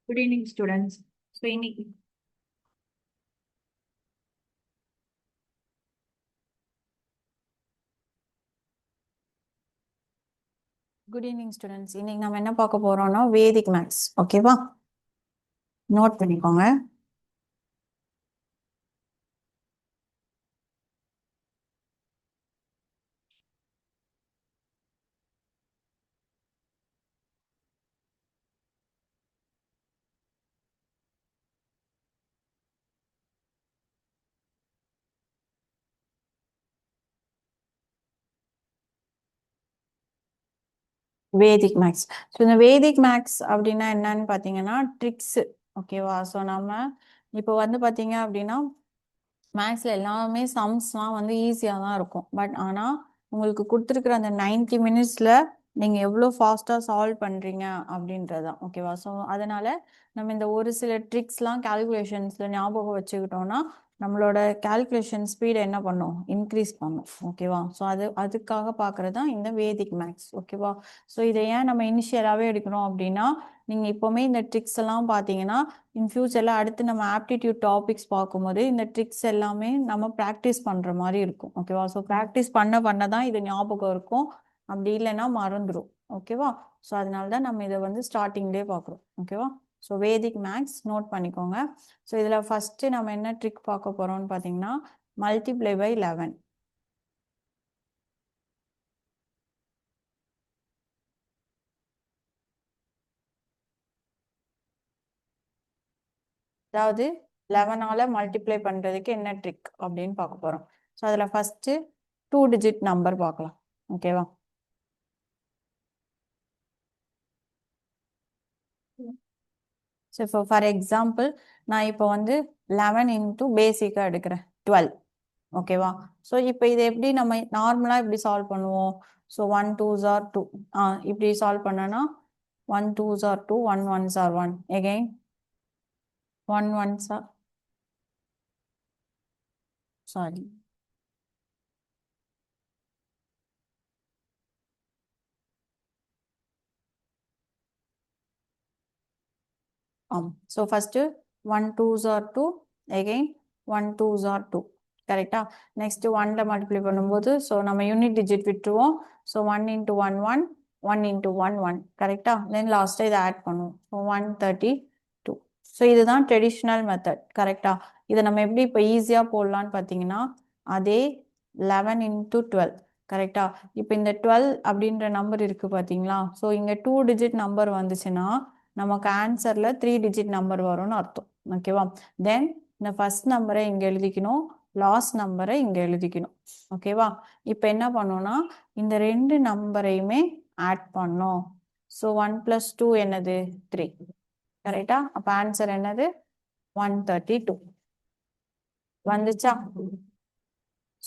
Good evening, students. So, good evening students. இன்னைக்கு நம்ம என்ன பார்க்க போறோம்னா வேதிக் மேக்ஸ். ஓகேவா? நோட் பண்ணிக்கோங்க. வேதிக் மேக்ஸ். ஸோ இந்த வேதிக் மேக்ஸ் அப்படின்னா என்னன்னு பார்த்தீங்கன்னா ட்ரிக்ஸ். ஓகேவா? ஸோ நம்ம இப்போ வந்து பார்த்தீங்க அப்படின்னா மேக்ஸில் எல்லாமே சம்ஸ்லாம் வந்து ஈஸியாக தான் இருக்கும். பட் ஆனால் உங்களுக்கு கொடுத்துருக்குற அந்த 90 மினிட்ஸில் நீங்கள் எவ்வளோ ஃபாஸ்ட்டாக சால்வ் பண்ணுறீங்க அப்படின்றது தான். ஓகேவா? ஸோ அதனால் நம்ம இந்த ஒரு சில ட்ரிக்ஸ்லாம் கால்குலேஷன்ஸில் ஞாபகம் வச்சுக்கிட்டோம்னா நம்மளோட கால்குலேஷன் ஸ்பீடை என்ன பண்ணும்? இன்க்ரீஸ் பண்ணும். ஓகேவா? ஸோ அதுக்காக பார்க்குறது தான் இந்த வேதிக் மேக்ஸ். ஓகேவா? ஸோ இதை ஏன் நம்ம இனிஷியலாகவே எடுக்கணும் அப்படின்னா நீங்கள் இப்போவுமே இந்த ட்ரிக்ஸ் எல்லாம் பார்த்தீங்கன்னா இன் ஃபியூச்சரில் அடுத்து நம்ம ஆப்டிடியூட் டாபிக்ஸ் பார்க்கும்போது இந்த ட்ரிக்ஸ் எல்லாமே நம்ம ப்ராக்டிஸ் பண்ணுற மாதிரி இருக்கும். ஓகேவா? ஸோ ப்ராக்டிஸ் பண்ண தான் இது ஞாபகம் இருக்கும். அப்படி இல்லைன்னா மறந்துடும். ஓகேவா? ஸோ அதனால தான் நம்ம இதை வந்து ஸ்டார்டிங்லேயே பார்க்குறோம். ஓகேவா? ஸோ வேதிக் மேக்ஸ் நோட் பண்ணிக்கோங்க. ஸோ இதில் ஃபஸ்ட்டு நம்ம என்ன ட்ரிக் பார்க்க போகிறோம்னு பார்த்தீங்கன்னா மல்டிப்ளை பை 11. அதாவது 11ஆல் மல்டிப்ளை பண்ணுறதுக்கு என்ன ட்ரிக் அப்படின்னு பார்க்க போகிறோம். ஸோ அதில் ஃபஸ்ட்டு 2 டிஜிட் நம்பர் பார்க்கலாம். ஓகேவா? ஸோ இப்போ ஃபார் எக்ஸாம்பிள் நான் இப்போ வந்து 11 இன்ட்டு பேசிக்காக எடுக்கிறேன் 12. ஓகேவா? ஸோ இப்போ இதை எப்படி நம்ம நார்மலாக இப்படி சால்வ் பண்ணுவோம்? So 1 2s are 2. இப்படி சால்வ் பண்ணனா 1 2s are 2, 1 1s are 1. Again 1 1s are sorry so first 1 2s are 2, again 1 2s are 2. கரெக்டா? நெக்ஸ்ட்டு 1ல் மல்டிப்ளை பண்ணும்போது ஸோ நம்ம யூனிட் டிஜிட் விட்டுருவோம். So 1 into 1 1, 1 into 1 1. கரெக்டா? தென் லாஸ்ட்டாக இதை ஆட் பண்ணுவோம். ஸோ 132. ஸோ இதுதான் ட்ரெடிஷ்னல் மெத்தட். கரெக்டா? இதை நம்ம எப்படி இப்போ ஈஸியாக போடலான்னு பார்த்தீங்கன்னா அதே 11 இன்ட்டு 12. கரெக்டா? இப்போ இந்த 12 அப்படின்ற நம்பர் இருக்குது பார்த்தீங்களா? ஸோ இங்கே 2 டிஜிட் நம்பர் வந்துச்சுன்னா நமக்கு ஆன்சரில் 3 டிஜிட் நம்பர் வரும்னு அர்த்தம். ஓகேவா? தென் இந்த ஃபர்ஸ்ட் நம்பரை இங்கே எழுதிக்கணும், லாஸ்ட் நம்பரை இங்கே எழுதிக்கணும். ஓகேவா? இப்போ என்ன பண்ணோம்னா இந்த ரெண்டு நம்பரையுமே ஆட் பண்ணோம். ஸோ 1 + 2 என்னது? 3. கரெக்டா? அப்போ ஆன்சர் என்னது? 132 வந்துச்சா?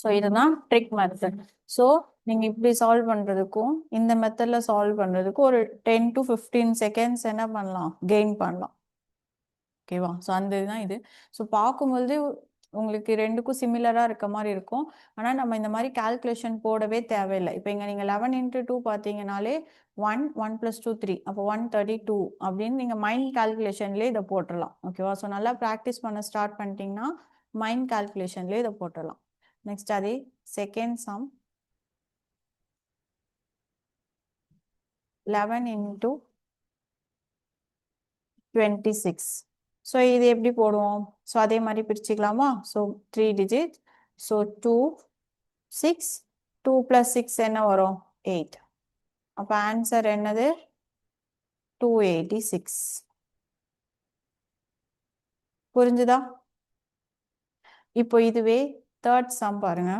ஸோ இதுதான் ட்ரிக் மெத்தட். ஸோ நீங்கள் இப்படி சால்வ் பண்ணுறதுக்கும் இந்த மெத்தடில் சால்வ் பண்ணுறதுக்கும் ஒரு 10 to 15 செகண்ட்ஸ் என்ன பண்ணலாம்? கெயின் பண்ணலாம். ஓகேவா? ஸோ அந்த இதுதான் இது. ஸோ பார்க்கும்பொழுது உங்களுக்கு ரெண்டுக்கும் சிமிலராக இருக்க மாதிரி இருக்கும். ஆனால் நம்ம இந்த மாதிரி கால்குலேஷன் போடவே தேவையில்லை. இப்போ இங்கே நீங்கள் 11 இன்ட்டு 2 பார்த்தீங்கனாலே 1 1 + 2 3, அப்போ 132 அப்படின்னு நீங்கள் மைண்ட் கால்குலேஷன்லேயே இதை போட்டுடலாம். ஓகேவா? ஸோ நல்லா ப்ராக்டிஸ் பண்ண ஸ்டார்ட் பண்ணிட்டீங்கன்னா மைண்ட் கால்குலேஷன்லேயே இதை போட்டுடலாம். நெக்ஸ்ட் அதே செகண்ட் சம் 11 இன்ட்டு 26. ஸோ இது எப்படி போடுவோம்? ஸோ அதே மாதிரி பிரிச்சுக்கலாமா? So 3 digit. ஸோ 2 6, 2 + 6 என்ன வரும்? 8. அப்போ ஆன்சர் என்னது? 286. புரிஞ்சுதா? இப்போ இதுவே தேர்ட் சம் பாருங்க.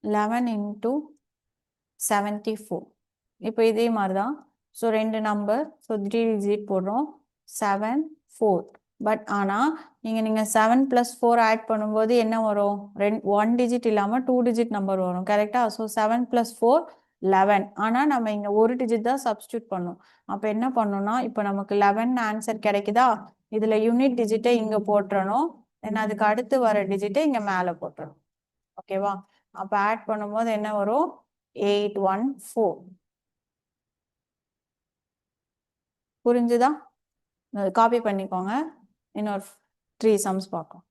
11 இன்ட்டு 74. இப்போ இதே மாதிரி தான். ஸோ ரெண்டு நம்பர், ஸோ 3 டிஜிட் போடுறோம். 7 4. பட் ஆனால் நீங்கள் 7 + 4 ஆட் பண்ணும்போது என்ன வரும்? 1 டிஜிட் இல்லாமல் 2 டிஜிட் நம்பர் வரும். கரெக்டாக? ஸோ 7 + 4 11. ஆனால் நம்ம இங்கே ஒரு டிஜிட் தான் சப்ஸ்டியூட் பண்ணோம். அப்போ என்ன பண்ணணும்னா இப்போ நமக்கு 11 ஆன்சர் கிடைக்குதா? இதில் யூனிட் டிஜிட்டை இங்கே போட்டுறணும். தென் அதுக்கு அடுத்து வர டிஜிட்டை இங்கே மேலே போட்டுறணும். ஓகேவா? அப்போ ஆட் பண்ணும்போது என்ன வரும்? 814. புரிஞ்சுதா? காப்பி பண்ணிக்கோங்க. இன்னொரு 3 சம்ஸ் பார்க்கலாம்.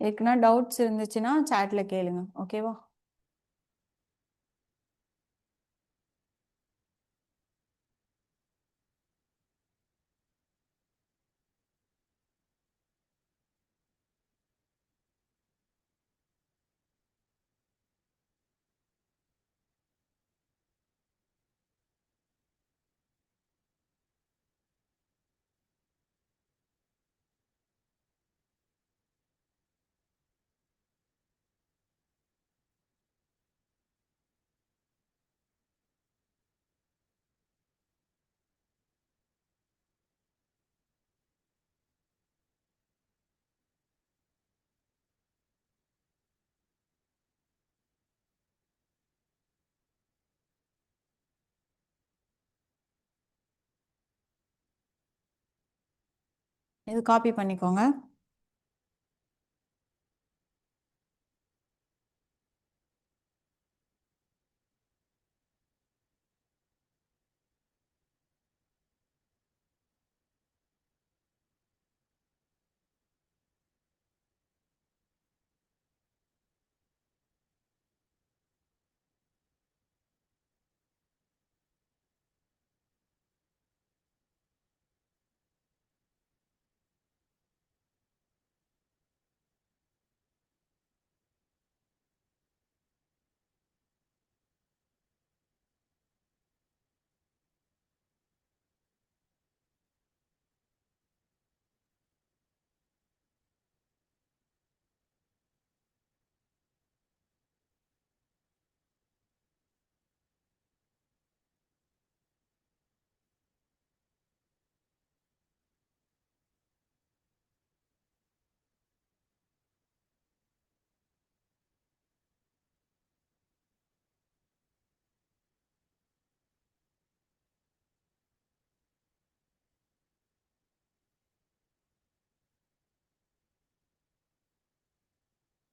இதுக்குன்னா டவுட்ஸ் இருந்துச்சுன்னா சாட்ல கேளுங்க. ஓகேவா? இது காப்பி பண்ணிக்கோங்க.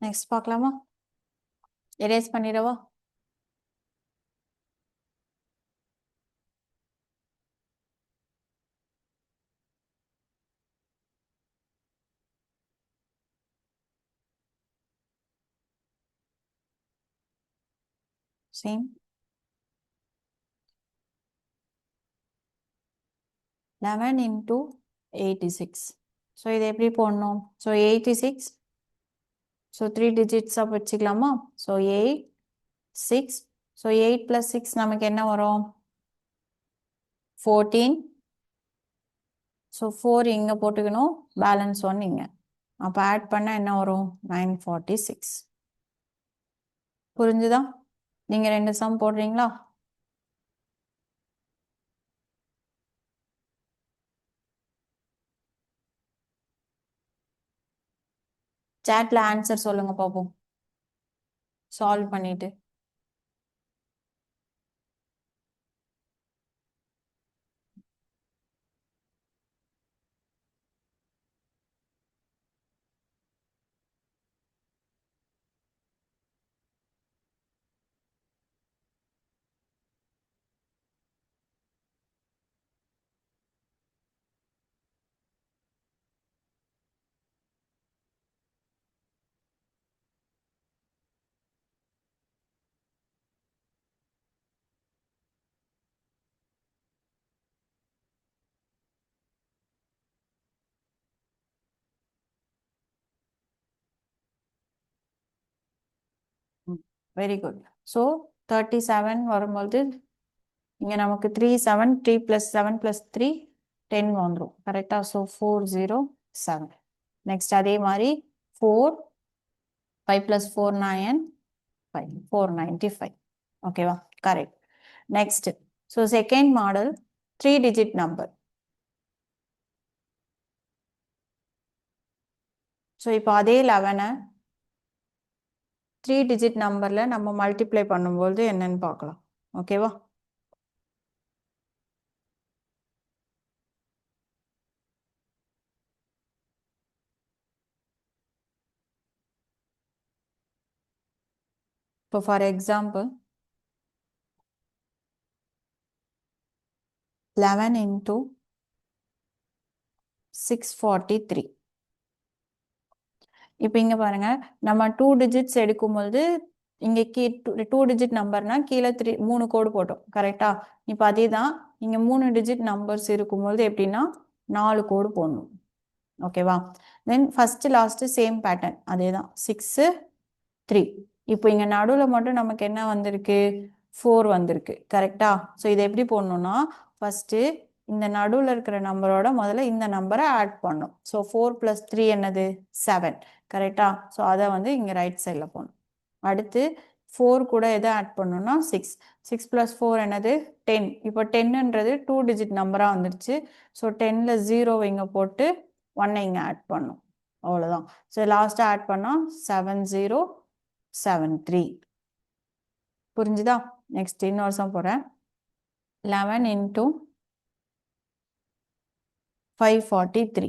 நெக்ஸ்ட் பார்க்கலாமா? எரேஸ் பண்ணிடவா? Same 11 into 86. ஸோ இதை எப்படி போடணும்? ஸோ 86, ஸோ 3 டிஜிட்ஸாக வச்சுக்கலாமா? ஸோ 8, 6, ஸோ 8 + 6 நமக்கு என்ன வரும்? 14. ஸோ 4 இங்கே போட்டுக்கணும், பேலன்ஸ் 1 இங்கே. அப்போ ஆட் பண்ண என்ன வரும்? 946. புரிஞ்சுதா? நீங்கள் 2 சம் போடுறீங்களா? சாட்ல ஆன்சர் சொல்லுங்க பாப்போம், சால்வ் பண்ணிட்டு. Very good. ஸோ 37 வரும்போது இங்கே நமக்கு 3 7, 3 + 7 + 3 10 வந்துடும். கரெக்டாக? ஸோ 407. நெக்ஸ்ட் அதே மாதிரி 4, 5 + 4 9, 5, 495. ஓகேவா? Correct. Next, so second model 3 digit number. So இப்போ அதே 11 3 டிஜிட் நம்பரில் நம்ம மல்டிப்ளை பண்ணும்போது என்னன்னு பார்க்கலாம். ஓகேவா? இப்போ ஃபார் எக்ஸாம்பிள் 11 into 643. இப்போ இங்க பாருங்க நம்ம 2 digits எடுக்கும்போது இங்க டூ டிஜிட் நம்பர்னா கீழே 3 கோடு போட்டோம் கரெக்டா இப்போ அதே தான் இங்க 3 டிஜிட் நம்பர்ஸ் இருக்கும்போது எப்படின்னா 4 கோடு போடணும் ஓகேவா தென் ஃபர்ஸ்ட் லாஸ்ட் சேம் பேட்டர்ன் அதே தான் 6 3 இப்போ இங்க நடுவில் மட்டும் நமக்கு என்ன வந்திருக்கு 4 வந்திருக்கு கரெக்டா ஸோ இதை எப்படி போடணும்னா ஃபர்ஸ்ட் இந்த நடுவில் இருக்கிற நம்பரோட முதல்ல இந்த நம்பரை ஆட் பண்ணும் ஸோ 4 + 3 என்னது 7 கரெக்டா ஸோ அதை வந்து இங்கே ரைட் சைடில் போகணும் அடுத்து 4 கூட எதை ஆட் பண்ணணும்னா 6 6 + 4 என்னது 10 இப்போ 10ன்றது 2 டிஜிட் நம்பராக வந்துருச்சு ஸோ 10ல் 0 இங்கே போட்டு 1 இங்கே ஆட் பண்ணும் அவ்வளோதான் ஸோ லாஸ்ட்டாக ஆட் பண்ணால் 7073 புரிஞ்சுதா நெக்ஸ்ட் இன்னொரு சம் போகிறேன் 11 into 543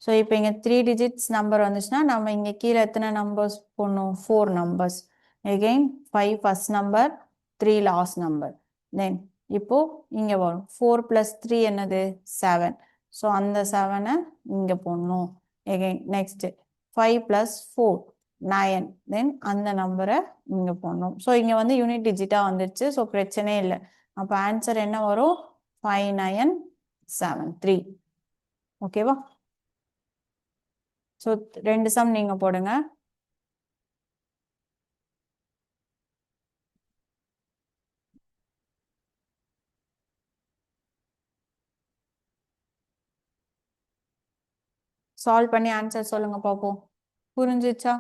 ஸோ இப்போ இங்கே 3 digits நம்பர் வந்துச்சுன்னா நம்ம இங்கே கீழே எத்தனை நம்பர்ஸ் போடணும் 4 numbers again 5 first number 3 last number then இப்போ இங்கே வரும் 4 + 3 என்னது 7 ஸோ அந்த 7-ஐ இங்கே போடணும் again next 5 + 4 9 தென் அந்த நம்பரை இங்கே போடணும் ஸோ இங்கே வந்து யூனிட் டிஜிட்டாக வந்துருச்சு ஸோ பிரச்சனையே இல்லை அப்போ ஆன்சர் என்ன வரும் 5973 ஓகேவா ஸோ 2 சம் நீங்க போடுங்க சால்வ் பண்ணி ஆன்சர் சொல்லுங்க பாப்போம் புரிஞ்சிச்சா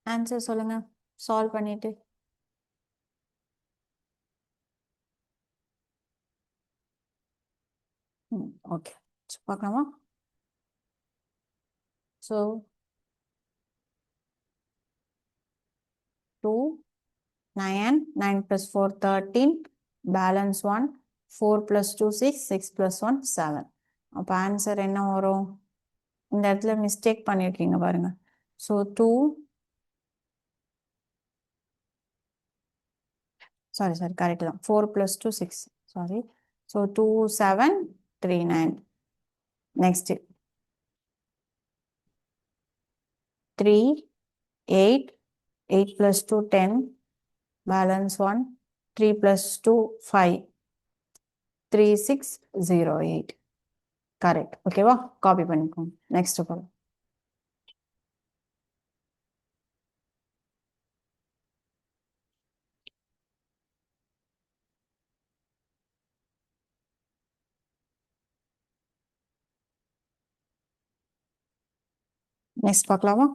ஆன்சர் சொல்லுங்க சால்வ் பண்ணிட்டு ஓகே பார்க்கலாமா ஸோ 2 9 9 + 4 13 பேலன்ஸ் 1 4 + 2 6 6 + 1 7 அப்போ ஆன்சர் என்ன வரும் இந்த இடத்துல மிஸ்டேக் பண்ணியிருக்கீங்க பாருங்க ஸோ 2 சாரி கரெக்ட் தான் 4 + 2 6 sorry so 2 7 3 9 next 3 8 8 + 2 10 balance 1 3 + 2 5 3 6 0 8 correct ஓகேவா காப்பி பண்ணிக்கோங்க நெக்ஸ்ட் போகலாம் நெக்ஸ்ட் பார்க்கலாமா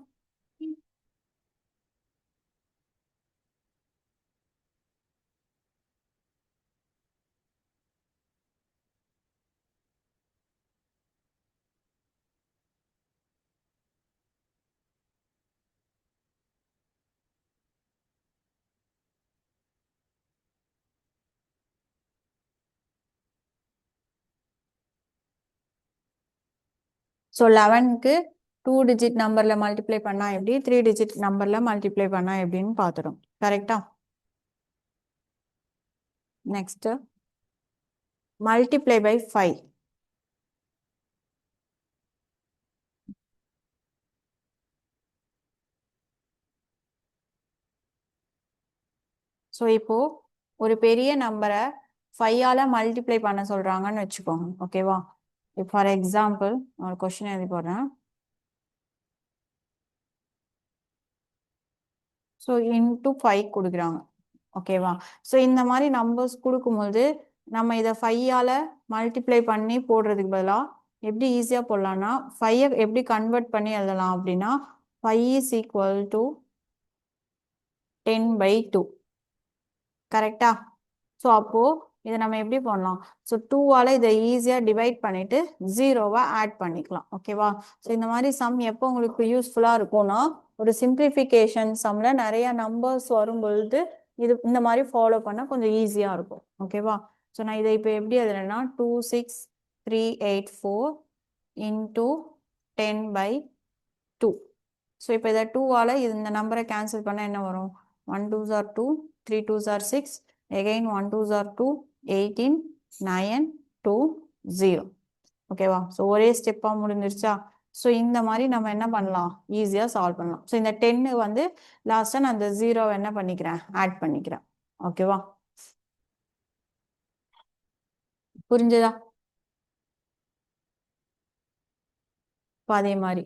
ஸோ 11க்கு 2 டிஜிட் நம்பர்ல மல்டிப்ளை பண்ணா எப்படி 3 டிஜிட் நம்பர்ல மல்டிப்ளை பண்ணா எப்படின்னு பார்த்துடும் கரெக்டா நெக்ஸ்ட் மல்டிப்ளை பை 5 ஸோ இப்போ ஒரு பெரிய நம்பரை 5ஆல மல்டிப்ளை பண்ண சொல்றாங்கன்னு வச்சுக்கோங்க. ஓகேவா? ஃபார் எக்ஸாம்பிள் ஒரு கொஸ்டின் எழுதி போடுறேன். ஸோ இன்டூ 5 கொடுக்குறாங்க. ஓகேவா? ஸோ இந்த மாதிரி நம்பர்ஸ் கொடுக்கும்போது நம்ம இதை 5ஆல மல்டிப்ளை பண்ணி போடுறதுக்கு பதிலாக எப்படி ஈஸியாக போடலாம்னா 5 எப்படி கன்வெர்ட் பண்ணி எழுதலாம் அப்படின்னா 5 is equal to 10/2. கரெக்டா? ஸோ அப்போ இதை நம்ம எப்படி பண்ணலாம்? ஸோ 2ஆல இதை ஈஸியாக டிவைட் பண்ணிட்டு 0வை ஆட் பண்ணிக்கலாம். ஓகேவா? ஸோ இந்த மாதிரி சம் எப்போ உங்களுக்கு யூஸ்ஃபுல்லாக இருக்கும்னா ஒரு சிம்பிளிஃபிகேஷன் சம்ல நிறைய நம்பர்ஸ் வரும்பொழுது இது இந்த மாதிரி ஃபாலோ பண்ணால் கொஞ்சம் ஈஸியாக இருக்கும். ஓகேவா? ஸோ நான் இதை இப்போ எப்படி எழுதுறேன்னா 26384 இன்டூ 10/2. ஸோ இப்போ இதை 2ஆல இந்த நம்பரை கேன்சல் பண்ணால் என்ன வரும்? 1 2s are 2, 3 2s are 6, again 1 2s are 2, 18, 9, 2, 0. ஓகேவா? ஸோ ஒரே ஸ்டெப்பாக முடிஞ்சிருச்சா? ஸோ இந்த மாதிரி நம்ம என்ன பண்ணலாம்? ஈஸியாக சால்வ் பண்ணலாம். ஸோ இந்த 10 வந்து லாஸ்ட்டாக நான் அந்த 0 என்ன பண்ணிக்கிறேன்? ஆட் பண்ணிக்கிறேன். ஓகேவா? புரிஞ்சதா? இப்போ அதே மாதிரி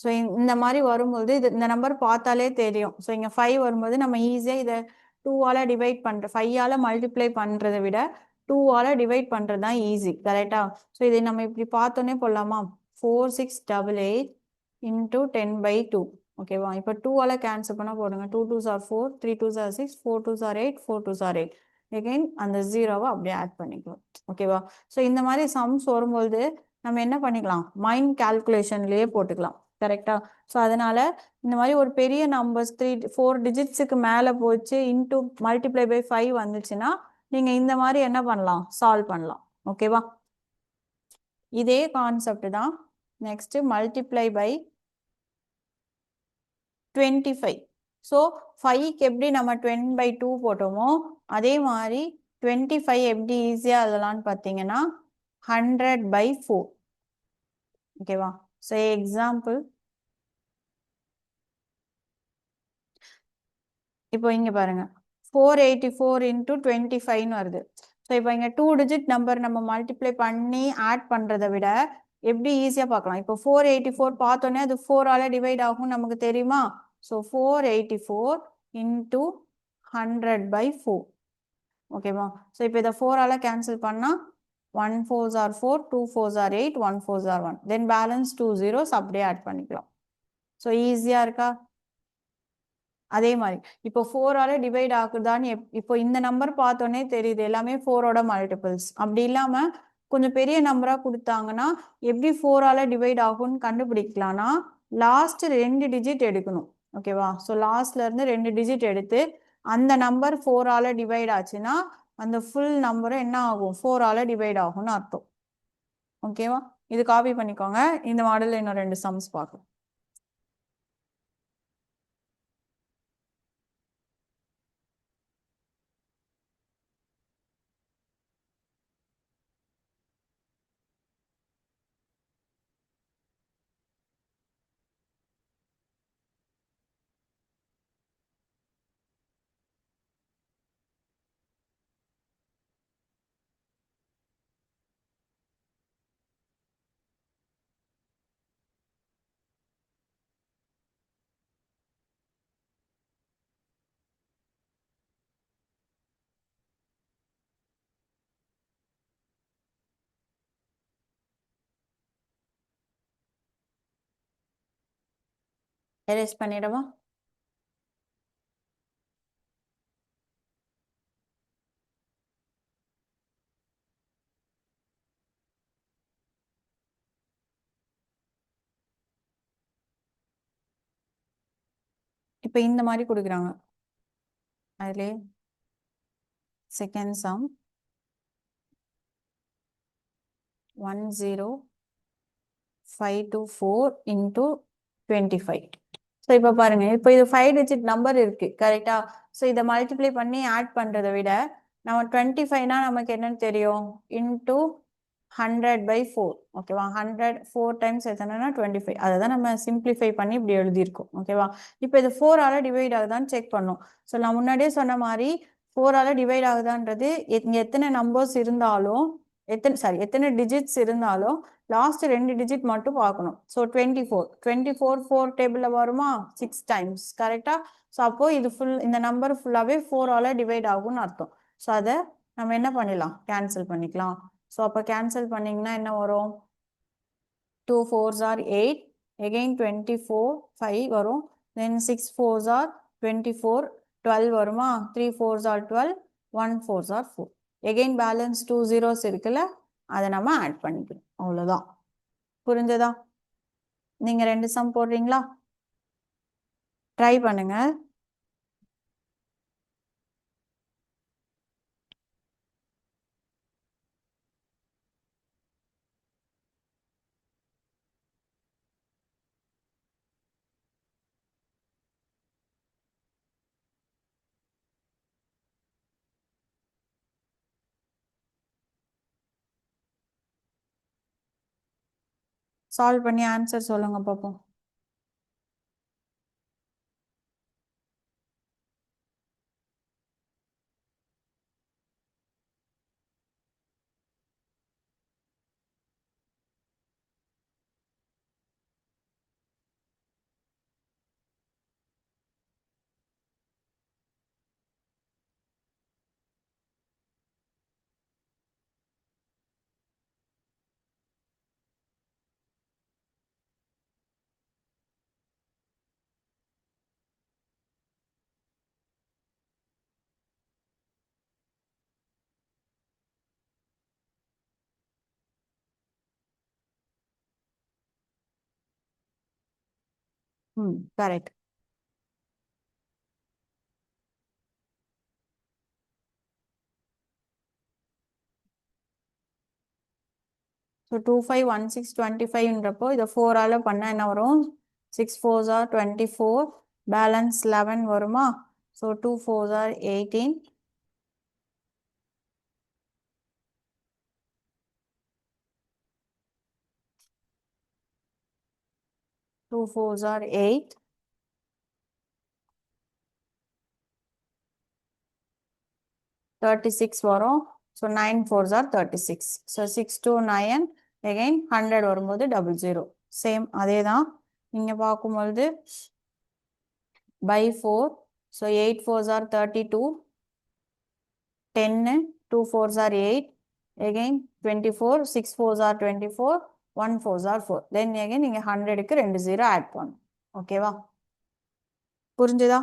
ஸோ இந்த மாதிரி வரும்போது இந்த நம்பர் பார்த்தாலே தெரியும். ஸோ இங்கே 5 வரும்போது நம்ம ஈஸியாக இதை 2ஆல டிவைட் பண்ணுற 5ஆல மல்டிப்ளை பண்ணுறதை விட 2ஆல டிவைட் பண்ணுறது தான் ஈஸி. கரெக்டா? ஸோ இதை நம்ம இப்படி பார்த்தோன்னே போடலாமா? 4688 இன்டூ 10/2. ஓகேவா? இப்போ 2ஆல கேன்சல் பண்ணால் போடுங்க. 2 2s are 4, 3 2s are 6, 4 2s are 8, 4 2s are 8. Again அந்த 0வை அப்படியே ஆட் பண்ணிக்கலாம். ஓகேவா? ஸோ இந்த மாதிரி சம்ஸ் வரும்போது நம்ம என்ன பண்ணிக்கலாம்? மைண்ட் கால்குலேஷன்லேயே போட்டுக்கலாம். கரெக்டா? ஸோ அதனால இந்த மாதிரி ஒரு பெரிய நம்பர்ஸ் 4 டிஜிட்ஸுக்கு மேலே போச்சு இன்டூ மல்டிப்ளை பை 5 வந்துச்சுன்னா நீங்கள் இந்த மாதிரி என்ன பண்ணலாம்? சால்வ் பண்ணலாம். ஓகேவா? இதே கான்செப்ட் தான் நெக்ஸ்ட் மல்டிப்ளை பை 25. ஸோ 5க்கு எப்படி நம்ம 10/2 போட்டோமோ அதே மாதிரி 25 எப்படி ஈஸியாக எழுதலாம்னு பார்த்தீங்கன்னா 100/4. ஓகேவா? ஸோ எக்ஸாம்பிள் இப்போ இங்க பாருங்க 484 இன்டூ 25ன்னு வருது. ஸோ இப்போ இங்கே 2 டிஜிட் நம்பர் நம்ம மல்டிப்ளை பண்ணி ஆட் பண்ணுறதை விட எப்படி ஈஸியாக பார்க்கலாம்? இப்போ 484 பார்த்தோன்னே அது 4ஆல டிவைட் ஆகும் நமக்கு தெரியுமா? So 484 into 100/4. ஓகேவா? ஸோ இப்போ இதை 4ஆல கேன்சல் பண்ணால் 1 4s are 4, 2 4s are 8, 1 4s are 1. Then balance 2 zeros அப்படியே ஆட் பண்ணிக்கலாம். ஸோ ஈஸியாக இருக்கா? அதே மாதிரி இப்போ 4ஆல டிவைட் ஆகுதான்னு இப்போ இந்த நம்பர் பார்த்தோன்னே தெரியுது எல்லாமே 4ஓட மல்டிபிள்ஸ். அப்படி இல்லாம கொஞ்சம் பெரிய நம்பரா கொடுத்தாங்கன்னா எப்படி 4ஆல டிவைட் ஆகும்னு கண்டுபிடிக்கலாம்னா லாஸ்ட் 2 டிஜிட் எடுக்கணும். ஓகேவா? ஸோ லாஸ்ட்ல இருந்து 2 டிஜிட் எடுத்து அந்த நம்பர் 4ஆல டிவைட் ஆச்சுன்னா அந்த ஃபுல் நம்பரும் என்ன ஆகும்? 4ஆல டிவைட் ஆகும்னு அர்த்தம். ஓகேவா? இது காப்பி பண்ணிக்கோங்க. இந்த மாடல்ல இன்னும் 2 சம்ஸ் பார்க்கலாம். எரேஸ் பண்ணிடவா? இப்போ இந்த மாதிரி கொடுக்குறாங்க. அதிலே செகண்ட் சம் 10524 இன்டூ 25. ஸோ இப்போ பாருங்க இப்போ இது 5 டிஜிட் நம்பர் இருக்கு. கரெக்டா? ஸோ இதை மல்டிப்ளை பண்ணி ஆட் பண்றதை விட நம்ம 25னா நமக்கு என்னன்னு தெரியும்? இன்டூ 100/4 ஓகேவா 100 4 டைம்ஸ் எத்தனைனா 25 அதை தான் நம்ம சிம்பிளிஃபை பண்ணி இப்படி எழுதியிருக்கோம் ஓகேவா இப்போ இது 4ஆல டிவைட் ஆகுதான்னு செக் பண்ணோம் ஸோ நான் முன்னாடியே சொன்ன மாதிரி 4ஆல டிவைட் ஆகுதான்றது இங்கே எத்தனை நம்பர்ஸ் இருந்தாலும் எத்தனை டிஜிட்ஸ் இருந்தாலும் லாஸ்ட் 2 டிஜிட் மட்டும் பார்க்கணும் ஸோ 24 4 டேபிளில் வருமா 6 டைம்ஸ் கரெக்டா ஸோ அப்போ இது இந்த நம்பர் ஃபுல்லாகவே 4ஆல டிவைட் ஆகும்னு அர்த்தம் ஸோ அதை நம்ம என்ன பண்ணிடலாம் கேன்சல் பண்ணிக்கலாம் ஸோ அப்போ கேன்சல் பண்ணிங்கன்னா என்ன வரும் 2 4s are 8 again 24 5 வரும் then 6 4s are 24 12 வருமா 3 4s are 12 1 4s are 4 again balance 2 zeros இருக்குல்ல அதை நம்ம ஆட் பண்ணிக்கணும் அவ்வளோதான் புரிஞ்சதா நீங்கள் 2 சம் போடுறீங்களா ட்ரை பண்ணுங்க சால்வ் பண்ணி ஆன்சர் சொல்லுங்க பார்ப்போம் கரெக்ட் ஸோ 2 5 1 6 25ன்றப்போ இதை 4ஆல் பண்ணால் என்ன வரும் 6 4s are 24 பேலன்ஸ் 11 வருமா so 2 4s are 18 2 4s are 8 36 வரும் so 9 4s are 36 so 6 2 9 again 100 வரும்போது 00 சேம் அதே தான் நீங்கள் பார்க்கும்பொழுது by 4 so 8 4s are 32 10 2 4s are 8 again 24 6 4s are 24 1 4s are 4 then again நீங்கள் 100க்கு 2 0 ஆட் பண்ணணும் ஓகேவா புரிஞ்சுதா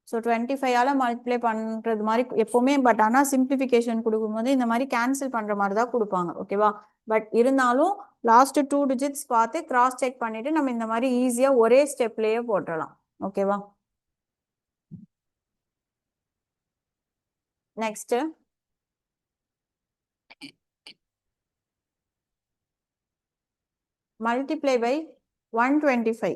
ஸோ 25ஆல் மல்டிப்ளை பண்ணுறது மாதிரி எப்போவுமே பட் ஆனால் சிம்பிளிஃபிகேஷன் கொடுக்கும்போது இந்த மாதிரி கேன்சல் பண்ணுற மாதிரி தான் கொடுப்பாங்க ஓகேவா பட் இருந்தாலும் லாஸ்ட் 2 டிஜிட்ஸ் பார்த்து கிராஸ் செக் பண்ணிவிட்டு நம்ம இந்த மாதிரி ஈஸியாக ஒரே ஸ்டெப்லேயே போட்டுடலாம் ஓகேவா next multiply by 125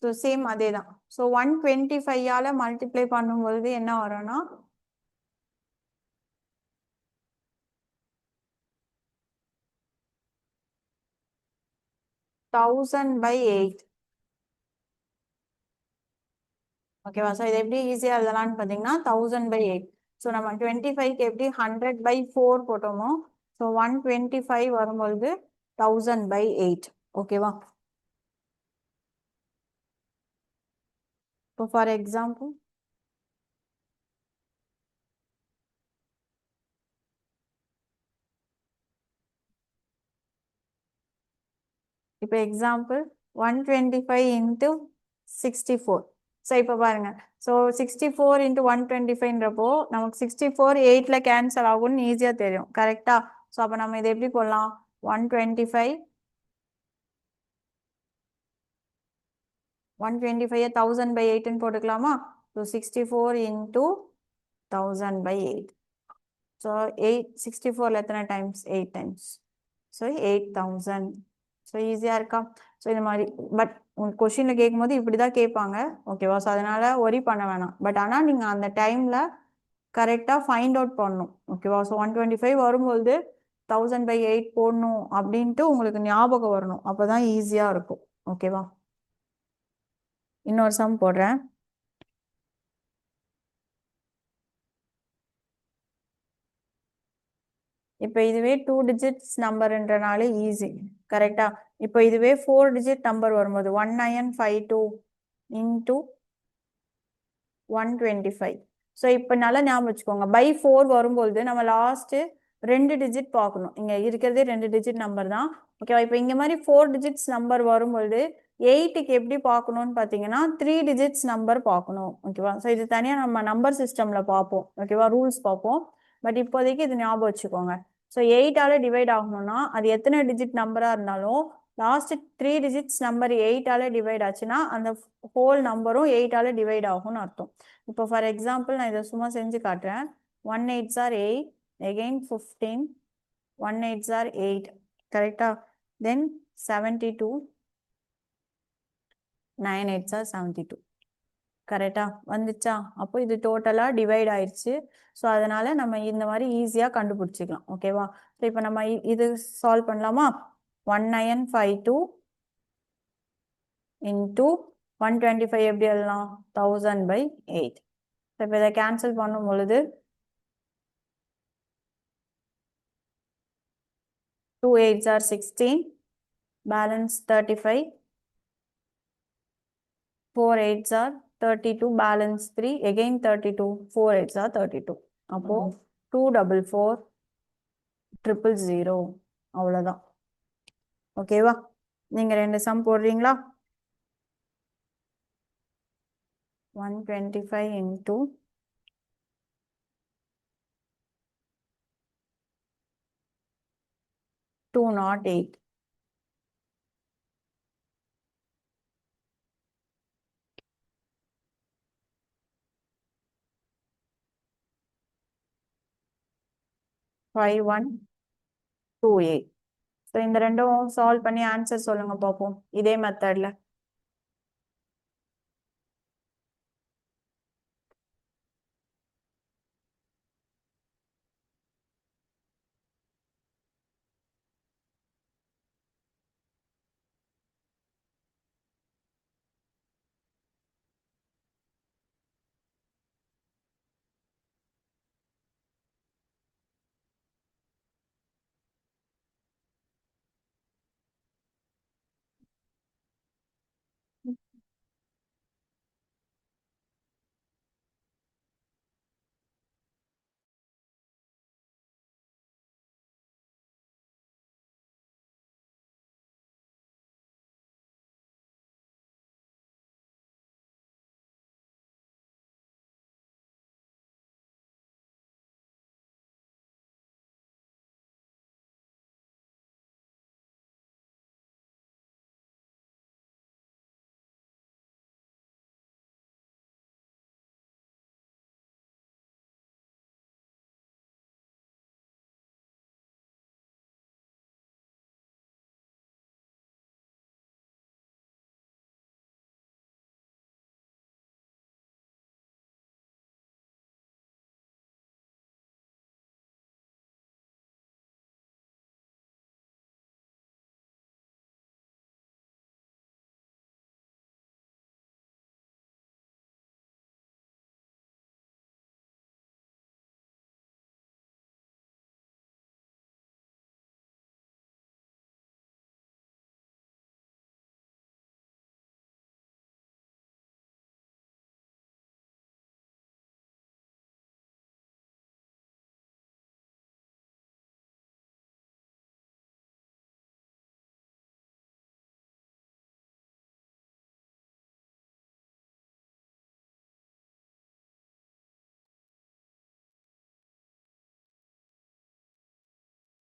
so same அதே தான் ஸோ 125ஆல் மல்டிப்ளை பண்ணும்பொழுது என்ன வரும்னா 1000/8 ஓகேவா ஸோ இது எப்படி ஈஸியாக எழுதலாம்னு பார்த்தீங்கன்னா 1000/8 ஸோ நம்ம 25க்கு எப்படி 100/4 போட்டோமோ ஸோ 125 வரும்பொழுது 1000/8 ஓகேவா இப்போ ஃபார் எக்ஸாம்பிள் இப்போ எக்ஸாம்பிள் 125 into 64 ஸோ இப்போ பாருங்க ஸோ 64 into 125ன்றப்போ நமக்கு 64 8ல் கேன்சல் ஆகும்னு ஈஸியாக தெரியும் கரெக்டா ஸோ அப்போ நம்ம இதை எப்படி போடலாம் 125 125 1000/8ன்னு போட்டுக்கலாமா ஸோ 64 into 1000/8 ஸோ 64ல் எத்தனை டைம்ஸ் 8 டைம்ஸ் ஸோ 8000 ஸோ ஈஸியாக இருக்கா ஸோ இந்த மாதிரி பட் உங்களுக்கு கொஷினில் கேட்கும்போது இப்படி தான் கேட்பாங்க ஓகேவா ஸோ அதனால் ஒரி பண்ண வேணாம் பட் ஆனால் நீங்கள் அந்த டைமில் கரெக்டாக ஃபைண்ட் அவுட் பண்ணணும் ஓகேவா. ஸோ 125 வரும்போது 1000/8 போடணும் அப்படின்ட்டு உங்களுக்கு ஞாபகம் வரணும், அப்போதான் ஈஸியாக இருக்கும் ஓகேவா. இன்னொரு சம் போடுறேன். இப்போ இதுவே 2 டிஜிட்ஸ் நம்பர்ன்றனால ஈஸி கரெக்டா. இப்போ இதுவே 4 டிஜிட் நம்பர் வரும்போது 1952 இன்டூ 125. ஸோ இப்போ நல்லா ஞாபகம் வச்சுக்கோங்க, பை 4 வரும்போது நம்ம லாஸ்ட்டு 2 டிஜிட் பார்க்கணும். இங்கே இருக்கிறதே 2 டிஜிட் நம்பர் தான் ஓகேவா. இப்போ இங்கே மாதிரி 4 டிஜிட்ஸ் நம்பர் வரும்போது 8க்கு எப்படி பார்க்கணும்னு பார்த்தீங்கன்னா 3 டிஜிட்ஸ் நம்பர் பார்க்கணும் ஓகேவா. ஸோ இது தனியாக நம்ம நம்பர் சிஸ்டமில் பார்ப்போம் ஓகேவா, ரூல்ஸ் பார்ப்போம். பட் இப்போதைக்கு இது ஞாபகம் வச்சுக்கோங்க. ஸோ 8ஆல் டிவைட் ஆகணும்னா அது எத்தனை டிஜிட் நம்பராக இருந்தாலும் லாஸ்ட் 3 டிஜிட்ஸ் நம்பர் 8ஆல் டிவைட் ஆச்சுன்னா அந்த ஹோல் நம்பரும் 8ஆல் டிவைட் ஆகும்னு அர்த்தம். இப்போ ஃபார் எக்ஸாம்பிள் நான் இதை சும்மா செஞ்சு காட்டுறேன். 1 8s are 8, again 15, 1 8s are 8 கரெக்டா. தென் 72, 9 8s are 72 கரெக்டா வந்துச்சா. அப்போ இது டோட்டலாக டிவைட் ஆயிடுச்சு. ஸோ அதனால நம்ம இந்த மாதிரி ஈஸியாக கண்டுபிடிச்சிக்கலாம் ஓகேவா. ஸோ இப்போ நம்ம இது சால்வ் பண்ணலாமா. 1952 இன்டூ 125 எப்படி எழுதலாம், 1000/8. இப்போ இதை கேன்சல் பண்ணும் பொழுது 2 8s are 16, balance 35, 4 8s are 32, balance 3, again 32, 4 8s are 32. அப்போ 244 000 அவ்வளோதான் ஓகேவா. நீங்க 2 சம் போடுறீங்களா. 125 into 208. Five one two eight. So இந்த ரெண்டும் சால்வ் பண்ணி ஆன்சர் சொல்லுங்க பார்ப்போம் இதே மெத்தட்ல.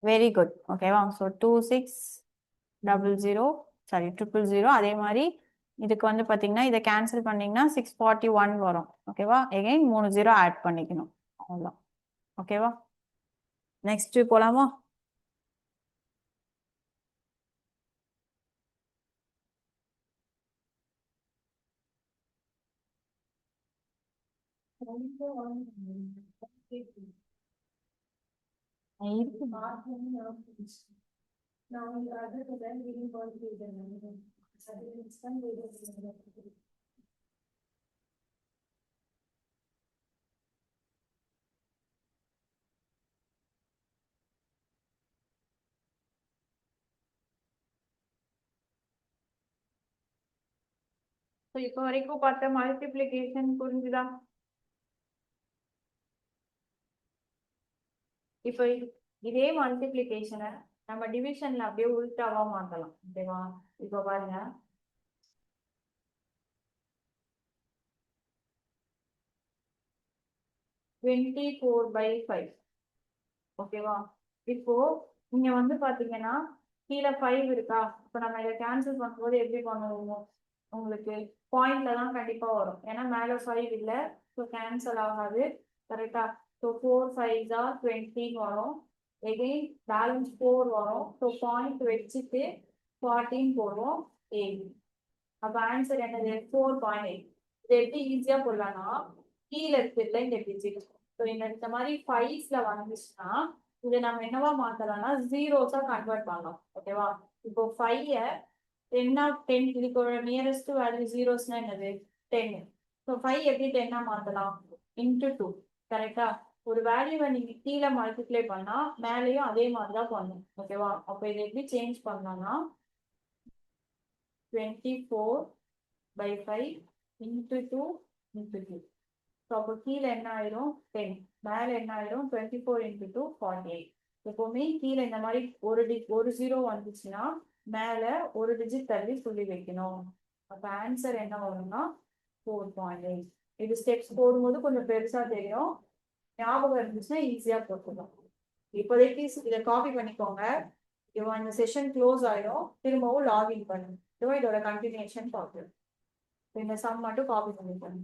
வெரி குட் ஓகேவா. So 2600 sorry 000. அதே மாதிரி இதுக்கு வந்து பார்த்தீங்கன்னா இதை கேன்சல் பண்ணீங்கன்னா 641 வரும் ஓகேவா. எகைன் 3 0 ஆட் பண்ணிக்கணும் அவ்வளோதான் ஓகேவா. நெக்ஸ்ட் போலாமா. So இப்போ வரைக்கும் பார்த்த மல்டிப்ளிகேஷன் புரிஞ்சுதா? இப்போ இதே மல்டிப்ளிகேஷனை நம்ம டிவிஷன்ல அப்படியே உள்டாவா மாத்தலாம். ஓகேவா? இப்போ பாருங்க, 24/5. ஓகேவா? இப்போ இங்க வந்து பாத்தீங்கன்னா கீழே 5 இருக்கா? இப்போ நம்ம இதை கேன்சல் பண்ணும்போது எப்படி பண்ணுவோம்? உங்களுக்கு பாயிண்ட்ல தான் கண்டிப்பா வரும், ஏன்னா மேல 5 இல்ல, ஸோ கேன்சல் ஆகாது. கரெக்டா? ஸோ 4 5s are 20 வரும். எகெயின் பேலன்ஸ் 4 வரும். ஸோ பாயிண்ட் வச்சுட்டு 14 போடுவோம். 8. அப்ப ஆன்சர் என்னது? 4.8. இது எப்படி ஈஸியா போடலாம்னா, கீழே இருக்குல்ல இந்த டிஜிட், ஸோ இந்த மாதிரி 5ஸ்ல வந்துச்சுன்னா இதை நம்ம என்னவா மாத்தலாம்னா ஜீரோஸா கன்வெர்ட் பண்ணலாம். ஓகேவா? இப்போ 5 10 இதுக்கு நியரஸ்ட் வேல்யூ ஜீரோஸ்னா என்னது? 10. ஸோ 5 எப்படி 10 மாத்தலாம்? இன்டு 2. கரெக்டா? ஒரு வேல்யூவை நீங்க கீழே மல்டிப்ளை பண்ணா மேலேயும் அதே மாதிரிதான் பண்ணும். ஓகேவா? அப்ப இதை எப்படி சேஞ்ச் பண்ணலாம்னா 24/5 into 2 into 2. ஸோ அப்போ கீழே என்ன ஆயிரும்? 10. மேலே என்ன ஆயிரும்? 24 into 2 48. எப்பவுமே கீழே இந்த மாதிரி ஒரு ஜீரோ வந்துச்சுன்னா மேல ஒரு டிஜிட் தள்ளி சொல்லி வைக்கணும். அப்ப ஆன்சர் என்ன வரும்னா 4.8. இது ஸ்டெப்ஸ் போடும்போது கொஞ்சம் பெருசா தெரியும், ஞாபகம் இருந்துச்சுன்னா ஈஸியா போட்டுக்கலாம். இப்போதைக்கு இதை காப்பி பண்ணிக்கோங்க. இப்போ இந்த செஷன் க்ளோஸ் ஆயிடும், திரும்பவும் லாகின் பண்ணுங்க. இதோட கண்டினியூஷன் பார்க்கலாம். இந்த சம் மட்டும் காப்பி பண்ணிக்கோங்க.